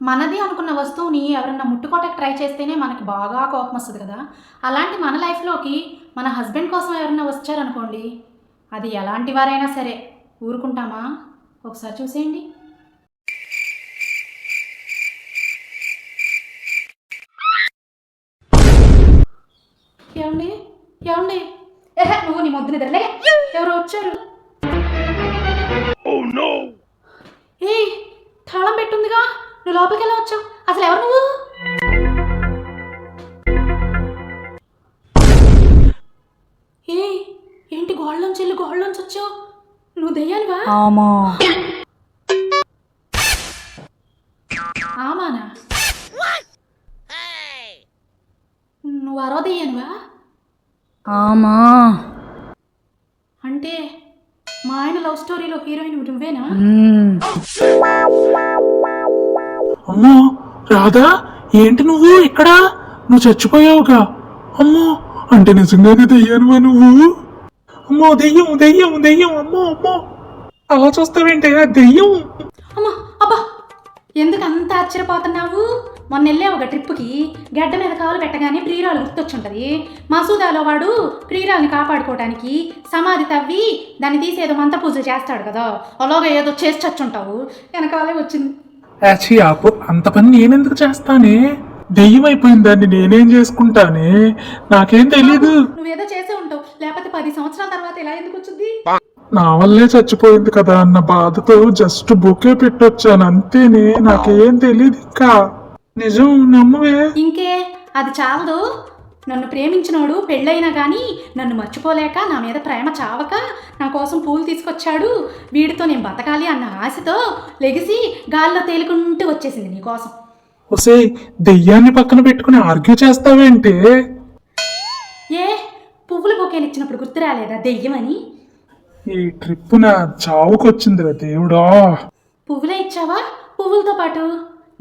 మనది అనుకున్న వస్తువుని ఎవరన్నా ముట్టుకోవటానికి ట్రై చేస్తేనే మనకి బాగా కోపం వస్తుంది కదా. అలాంటి మన లైఫ్లోకి మన హస్బెండ్ కోసం ఎవరన్నా వచ్చారనుకోండి, అది ఎలాంటి వారైనా సరే ఊరుకుంటామా? ఒకసారి చూసేయండి. ఏమండి ఏమండి, నువ్వు నీ మొద్దు నిద్రలే, ఎవరో వచ్చారు. ఏ తాళం పెట్టుందిగా, నువ్వు లోపలికి ఎలా వచ్చావు? అసలు ఎవరు నువ్వు? ఏ ఏంటి గోళ్ళలోంచి వెళ్ళి గోళ్ళలోంచి వచ్చావు? నువ్వు దెయ్యానివా? ఆమానా? నువ్వు అరవ దెయ్యానివా? అంటే మా ఆయన లవ్ స్టోరీలో హీరోయిన్ నువ్వేనా? అమ్మో రాధా, ఏంటి నువ్వు ఇక్కడ? నువ్వు చచ్చిపోయావుగా. అమ్మో, అంటే నిజంగానే దెయ్యానువా నువ్వు? అమ్మో దెయ్యం దెయ్యం దెయ్యం, అమ్మో అమ్మో, అలా చూస్తావేంటే? దెయ్యం. అమ్మా అబ్బా, ఎందుకు అంత ఆశ్చర్యపోతున్నావు? మొన్న వెళ్ళావు ఒక ట్రిప్కి, గడ్డ మీద కాలు పెట్టగానే ప్రియురాలు గుర్తొచ్చుంటుంది. మసూదాలో వాడు ప్రియురాల్ని కాపాడుకోవడానికి సమాధి తవ్వి దాన్ని తీసేదో మంత్ర పూజ చేస్తాడు కదా, అలాగే ఏదో చేసి చచ్చుంటావు, వెనకాలే వచ్చింది. యాచి ఆపు, అంత పని నేనెందుకు చేస్తానే? దెయ్యం అయిపోయిన దాన్ని నేనేం చేసుకుంటానే? నాకేం తెలీదు. నువ్వేదో చేసే ఉంటావు, లేకపోతే 10 సంవత్సరాల తర్వాత ఇలా ఎందుకు వచ్చింది? నా వల్లే చచ్చిపోయింది కదా అన్న బాధతో జస్ట్ బొకే పెట్టొచ్చాను అంతేనే, నాకేం తెలీదు ఇంకా. నిజం నమ్మవే. ఇంకే అది చాలదు. నన్ను ప్రేమించినోడు పెళ్ళైనా కానీ నన్ను మర్చిపోలేక నా మీద ప్రేమ చావక నా కోసం పూలు తీసుకొచ్చాడు, వీడితో నేను బతకాలి అన్న ఆశతో లెగిసి గాల్లో తేలుకుంటూ వచ్చేసింది నీకోసం. ఒసే, దెయ్యాన్ని పక్కన పెట్టుకుని ఆర్గ్యూ చేస్తావేంటే? ఏ పువ్వుల బొకేలు ఇచ్చినప్పుడు గుర్తు రాలేదా దెయ్యమని? ఈ ట్రిప్ నా చావుకొచ్చిందిరా దేవుడా. పువ్వులే ఇచ్చావా పువ్వులతో పాటు?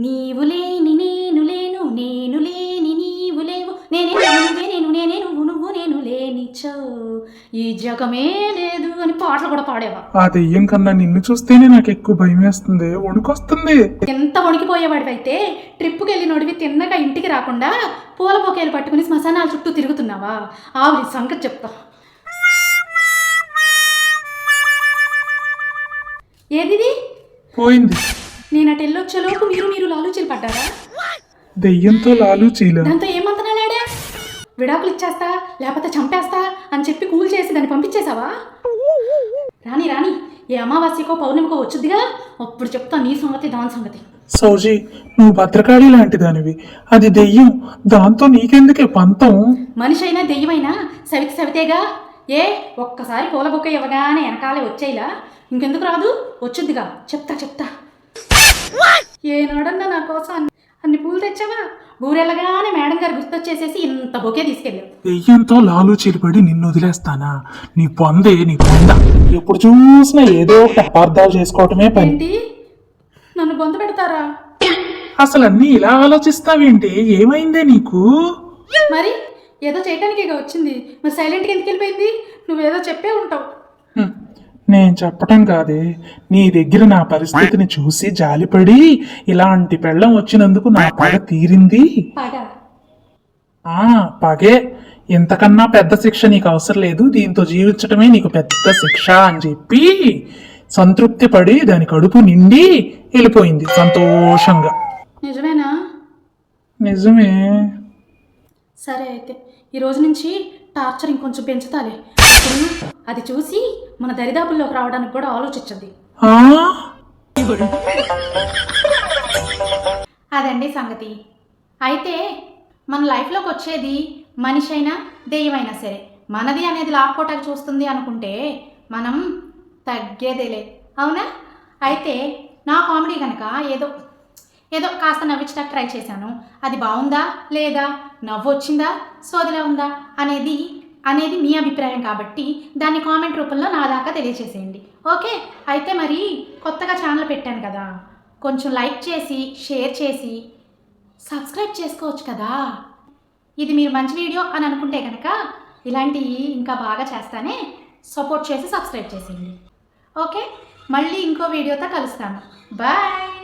నీవు లేని నేను లేను, నేను లేని నీవు లేవు, నేనే నువ్వే నేను, నేనే నువ్వు నువ్వు నేను లేనిచో ఈ జగమే లేదు అని పాటలు కూడా పాడేవా? ఆ దెయ్యం కన్నా నిన్ను చూస్తేనే నాకు ఎక్కువ భయం వేస్తుంది, వణుకొస్తుంది. ఎంత వణికిపోయేవాడివైతే ట్రిప్కి వెళ్ళి నడివి తిన్నక ఇంటికి రాకుండా పూల బొకేలు పట్టుకుని శ్మశానాల చుట్టూ తిరుగుతున్నావా? ఆవిడ సంగతి చెప్తా. ఏదిది పోయింది. నేను అటు వెళ్ళొచ్చేలోపు మీరు లాలూచీలు పడ్డారా? దెయ్యంతో లాలూచీలు? దాంతో ఏమంతనాడా? విడాకులు ఇచ్చేస్తా లేకపోతే చంపేస్తా అని చెప్పి కూల్ చేసి దాన్ని పంపించేశావా? రాని రాని, ఏ అమావాస్యకో పౌర్ణమికో వచ్చుద్దిగా, అప్పుడు చెప్తా నీ సంగతి దాని సంగతి. సౌజీ, నువ్వు భద్రకాళి లాంటి దానివి, అది దెయ్యం, దాంతో నీకెందుకే పంతం? మనిషి అయినా దెయ్యమైనా సవితేగా. ఏ ఒక్కసారి పూల బొక్క ఇవ్వగానే వెనకాలే వచ్చేలా, ఇంకెందుకు రాదు? వచ్చుద్దిగా, చెప్తా. ఏనాడన్నా నా కోసం అన్ని పూలు తెచ్చావా? ఊరెళ్ళగానే మేడం గారు గుర్తొచ్చేసేసి ఇంత బొకే తీసుకెళ్ళావు. దెయ్యంతో లాలూచీలు పడి నిన్ను వదిలేస్తానా? నీ పొంద. ఎప్పుడు చూసినా ఏదో ఒకటి అపార్థాలు చేసుకోవటమే పని. ఏంటి, నన్ను బొంద పెడతారా? అసలు అన్నీ ఇలా ఆలోచిస్తావేంటి? ఏమైందే నీకు? మరి ఏదో చేయటానికి వచ్చింది, మరి సైలెంట్గా ఎందుకు వెళ్ళిపోయింది? నువ్వేదో చెప్పే ఉంటావు. నేను చెప్పటం కాదే, నీ దగ్గర నా పరిస్థితిని చూసి జాలిపడి ఇలాంటి పెళ్ళం వచ్చినందుకు నా పగ తీరింది. పగే, ఇంతకన్నా పెద్ద శిక్ష నీకు అవసరం లేదు, దీంతో జీవించటమే నీకు పెద్ద శిక్ష అని చెప్పి సంతృప్తి పడి దాని కడుపు నిండి వెళ్ళిపోయింది సంతోషంగా. నిజమేనా? నిజమే. సరే అయితే ఈ రోజు నుంచి టార్చర్ ఇంకొంచెం పెంచుతాలే. అది చూసి మన దరిదాపుల్లోకి రావడానికి కూడా ఆలోచించండి. అదండి సంగతి. అయితే మన లైఫ్లోకి వచ్చేది మనిషి అయినా దెయ్యమైనా సరే, మనది అనేది లాక్కోటానికి చూస్తుంది అనుకుంటే మనం తగ్గేదేలే, అవునా? అయితే నా కామెడీ కనుక ఏదో కాస్త నవ్వించడానికి ట్రై చేశాను. అది బాగుందా లేదా, నవ్వు వచ్చిందా సోదిలా ఉందా అనేది మీ అభిప్రాయం కాబట్టి దాన్ని కామెంట్ రూపంలో నా దాకా తెలియచేసేయండి. ఓకే, అయితే మరి కొత్తగా ఛానల్ పెట్టాను కదా, కొంచెం లైక్ చేసి షేర్ చేసి సబ్స్క్రైబ్ చేసుకోవచ్చు కదా. ఇది మీరు మంచి వీడియో అని అనుకుంటే కనుక ఇలాంటివి ఇంకా బాగా చేస్తానే, సపోర్ట్ చేసి సబ్స్క్రైబ్ చేసేయండి. ఓకే, మళ్ళీ ఇంకో వీడియోతో కలుస్తాను. బాయ్.